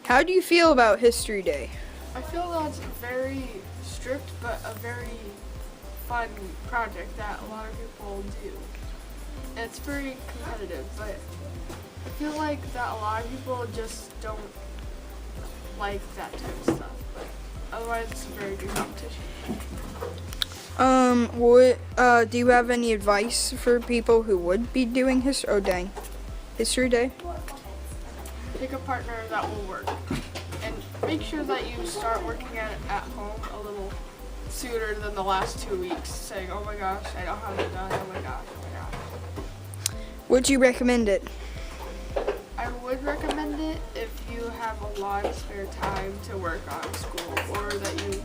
How do you feel about History Day? I feel that's very strict, but a very fun project that a lot of people do. It's very competitive, but I feel like that a lot of people just don't like that type of stuff. But otherwise, it's a very good competition. Do you have any advice for people who would be doing History Day? Pick a partner that will work, and make sure that you start working at home a little sooner than the last 2 weeks, saying, oh my gosh, I don't have it done, oh my gosh, oh my gosh. Would you recommend it? I would recommend it if you have a lot of spare time to work on school, or that you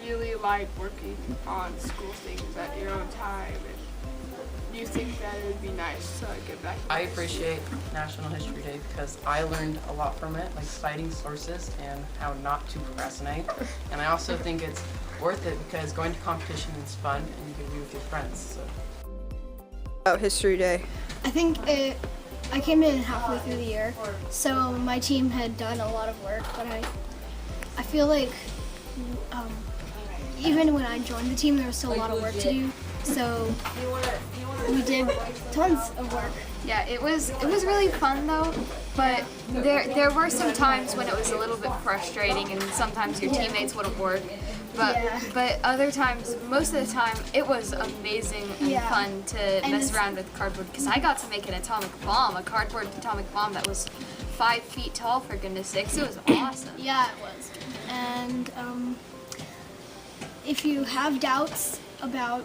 really like working on school things at your own time, and you think that it would be nice to get back. I appreciate National History Day because I learned a lot from it, like citing sources and how not to procrastinate. And I also think it's worth it because going to competition is fun and you can be with your friends. So. About History Day? I think I came in halfway through the year, so my team had done a lot of work, but I feel like even when I joined the team, there was still a lot of work to do. So we did tons of work. Yeah, it was really fun though, but there were some times when it was a little bit frustrating, and sometimes your teammates wouldn't work. But other times, most of the time, it was amazing and fun to mess around with cardboard, because I got to make an atomic bomb, a cardboard atomic bomb that was 5 feet tall, for goodness sakes. It was awesome. Yeah, it was. And if you have doubts about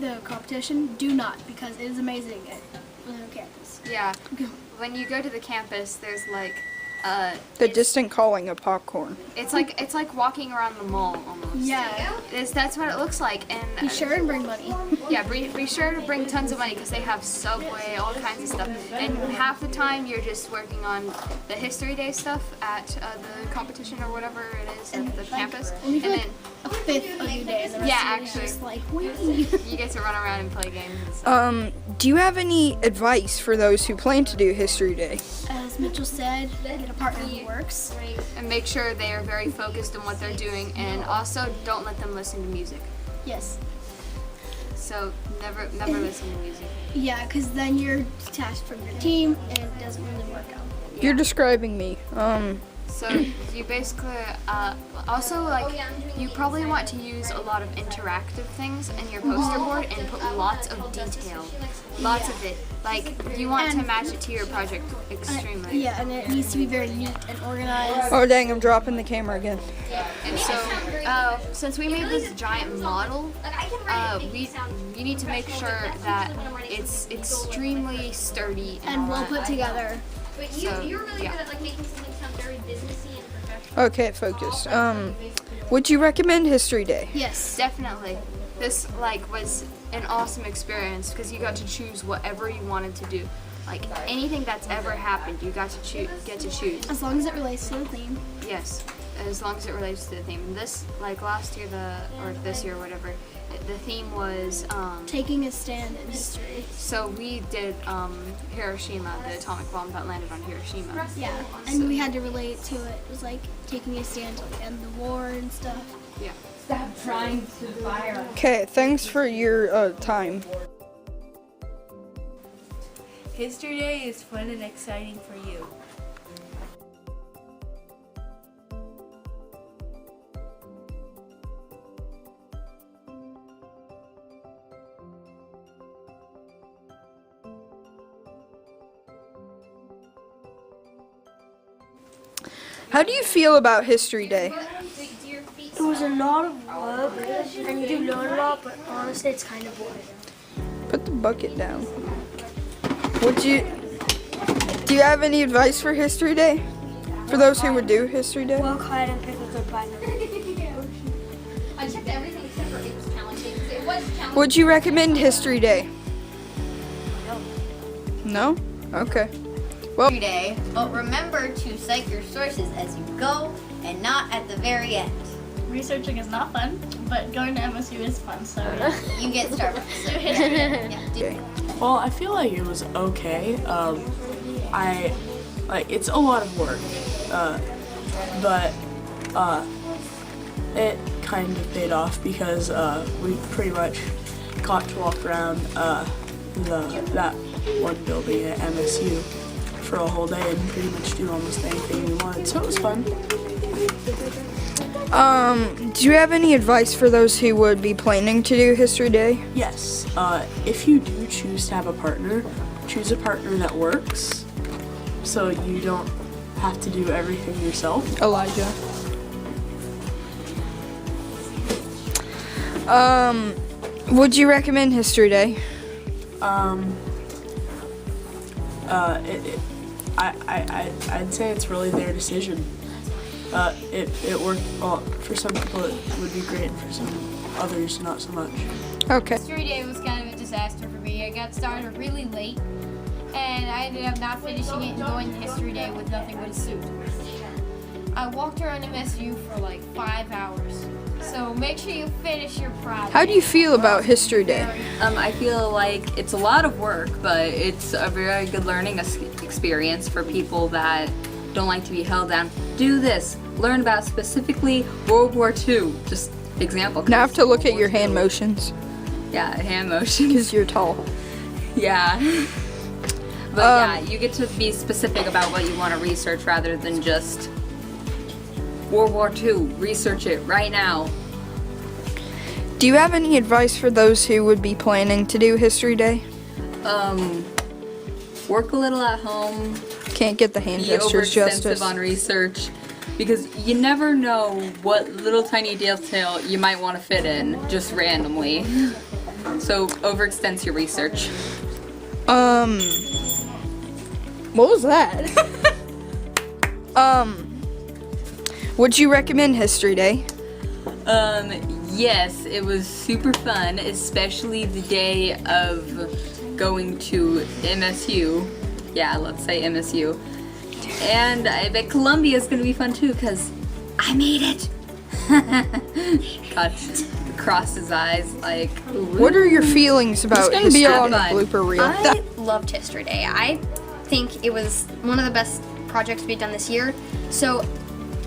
the competition, do not, because it is amazing at the campus. Yeah. When you go to the campus, there's like The distant calling of popcorn. it's like walking around the mall almost. Yeah. That's what it looks like. And Be sure and bring money. yeah, be sure to bring tons of money, because they have Subway, all kinds of stuff. And half the time you're just working on the History Day stuff at the competition or whatever it is at the campus. And And like then a fifth of your day, and the rest Yeah, of it is actually. just like, wee. you get to run around and play games and stuff. Do you have any advice for those who plan to do History Day? As Mitchell said, get a partner who works. And make sure they are very focused on what they're doing, and also don't let them listen to music. Yes. So never listen to music. Yeah, because then you're detached from your team, and it doesn't really work out. You're describing me. So you basically also, like, you probably want to use a lot of interactive things in your poster board and put lots of detail, lots of it. Like, you want to match it to your project extremely. Yeah, and it needs to be very neat and organized. Oh dang, I'm dropping the camera again. And so, since we made this giant model, you need to make sure that it's extremely sturdy And well all put that. together. But So, you're really yeah. good at like making something sound very businessy and professional. Okay, focus. Would you recommend History Day? Yes. Definitely. This was an awesome experience, because you got to choose whatever you wanted to do. Like, anything that's ever happened, you got to get to choose. As long as it relates to the theme. Yes, as long as it relates to the theme. This, like last year, or this year, whatever, the theme was Taking a stand in history. so we did Hiroshima, the atomic bomb that landed on Hiroshima. Yeah, and we had to relate to it. It was like taking a stand to like, end the war and stuff. Yeah. Okay, thanks for your time. History Day is fun and exciting for you. How do you feel about History Day? It was a lot of work, and you do learn a lot, but honestly, it's kind of boring. Put the bucket down. Do you have any advice for History Day? For those who would do History Day? Work hard and pick a good partner. I checked everything except for it was challenging. It was challenging. Would you recommend History Day? No? Okay. Well, Every day, but remember to cite your sources as you go and not at the very end. Researching is not fun, but going to MSU is fun, so yeah. You can get Starbucks. So yeah, Well, I feel like it was okay. It's a lot of work. but it kind of paid off because we pretty much got to walk around that one building at MSU for a whole day and pretty much do almost anything we wanted, so it was fun. Do you have any advice for those who would be planning to do History Day? Yes, if you do choose to have a partner, choose a partner that works so you don't have to do everything yourself. Elijah. Would you recommend History Day? I'd say it's really their decision. It worked, well, for some people it would be great, for some others not so much. Okay. History Day was kind of a disaster for me. I got started really late, and I ended up not finishing it and going to History Day with nothing but a suit. I walked around MSU for like 5 hours. So make sure you finish your project. How do you feel about History Day? I feel like it's a lot of work, but it's a very good learning experience for people that don't like to be held down. Do this. Learn about specifically World War II. Just example. Now I have to look at your hand motions. Yeah, hand motions. Because you're tall. Yeah. But yeah, you get to be specific about what you want to research rather than just World War II. Research it right now. Do you have any advice for those who would be planning to do History Day? Work a little at home. Can't get the hand Be gestures justice. overextensive on research, because you never know what little tiny detail you might want to fit in just randomly. So overextend your research. What was that? Would you recommend History Day? Yes, it was super fun, especially the day of going to MSU. Yeah, let's say MSU. And I bet Columbia is gonna be fun too, because I made it. Got crossed his eyes like. What are your feelings about It's gonna be History on Day? a Blooper reel. I loved History Day. I think it was one of the best projects we've done this year. So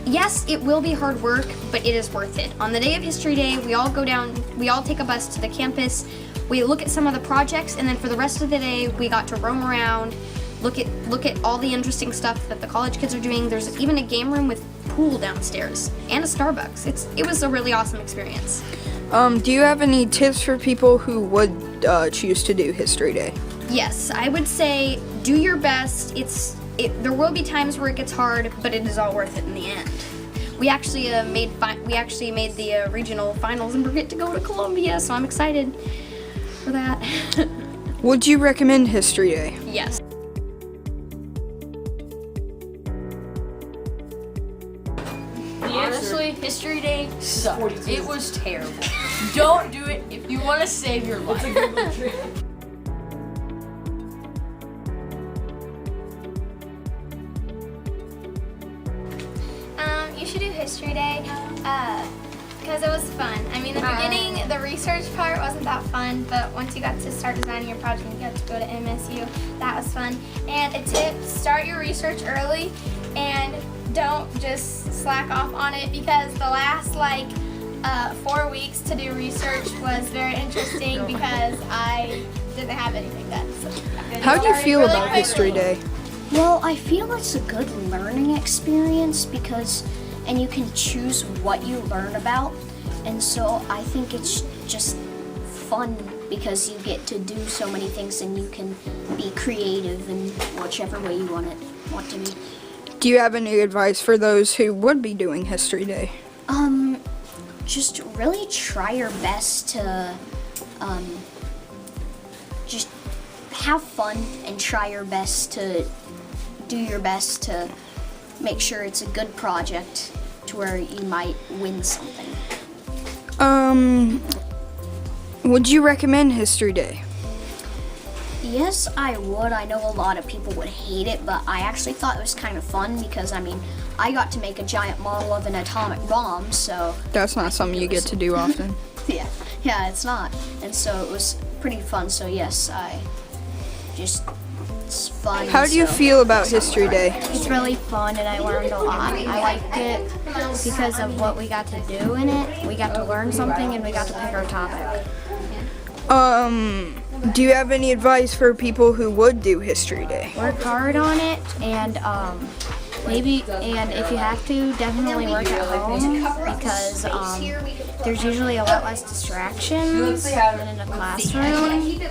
yes, it will be hard work, but it is worth it. On the day of History Day, we all go down, we all take a bus to the campus, we look at some of the projects, and then for the rest of the day, we got to roam around, look at all the interesting stuff that the college kids are doing. There's even a game room with pool downstairs and a Starbucks. It was a really awesome experience. Do you have any tips for people who would choose to do History Day? Yes, I would say do your best. There will be times where it gets hard, but it is all worth it in the end. We actually made the regional finals, and we're getting to go to Columbia, so I'm excited for that. Would you recommend History Day? Yes. Honestly, History Day sucked. It was terrible. Don't do it if you want to save your life. You should do History Day because it was fun. I mean, the beginning, the research part wasn't that fun, but once you got to start designing your project and you got to go to MSU, that was fun. And a tip, start your research early and don't just slack off on it, because the last 4 weeks to do research was very interesting because I didn't have anything done. So How do you feel about History Day? Well, I feel it's a good learning experience and you can choose what you learn about, and so I think it's just fun because you get to do so many things and you can be creative in whichever way you want to be. Do you have any advice for those who would be doing History Day? Just really try your best to just have fun and try your best to do your best to make sure it's a good project to where you might win something. Would you recommend History Day? Yes, I would. I know a lot of people would hate it, but I actually thought it was kind of fun because, I got to make a giant model of an atomic bomb, so... That's not something you get to do often. Yeah, it's not. And so it was pretty fun, so yes, I just it's fun. How do you so- feel about History Day? It's really fun and I learned a lot. I liked it because of what we got to do in it. We got to learn something and we got to pick our topic. Do you have any advice for people who would do History Day? Work hard on it and and if you have to, definitely work at home because there's usually a lot less distractions than in a classroom.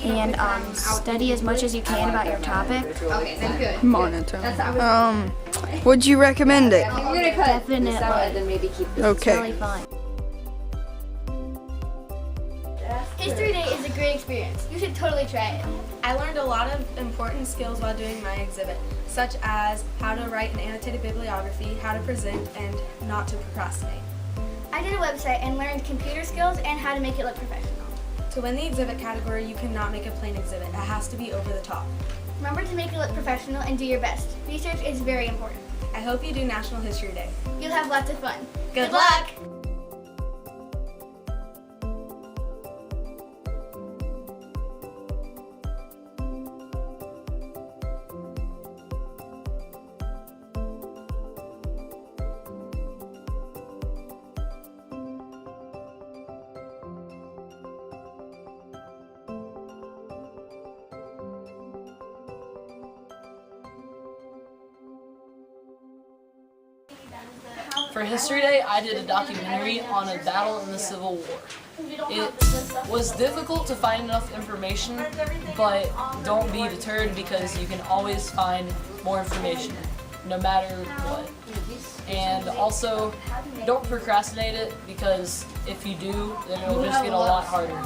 And study as much as you can about your topic. Would you recommend it? Definitely. It's Okay. really fun. History Day is a great experience. You should totally try it. I learned a lot of important skills while doing my exhibit, such as how to write an annotated bibliography, how to present, and not to procrastinate. I did a website and learned computer skills and how to make it look professional. To win the exhibit category, you cannot make a plain exhibit. It has to be over the top. Remember to make it look professional and do your best. Research is very important. I hope you do National History Day. You'll have lots of fun. Good luck! For History Day, I did a documentary on a battle in the Civil War. It was difficult to find enough information, but don't be deterred because you can always find more information, no matter what. And also, don't procrastinate it because if you do, then it'll just get a lot harder.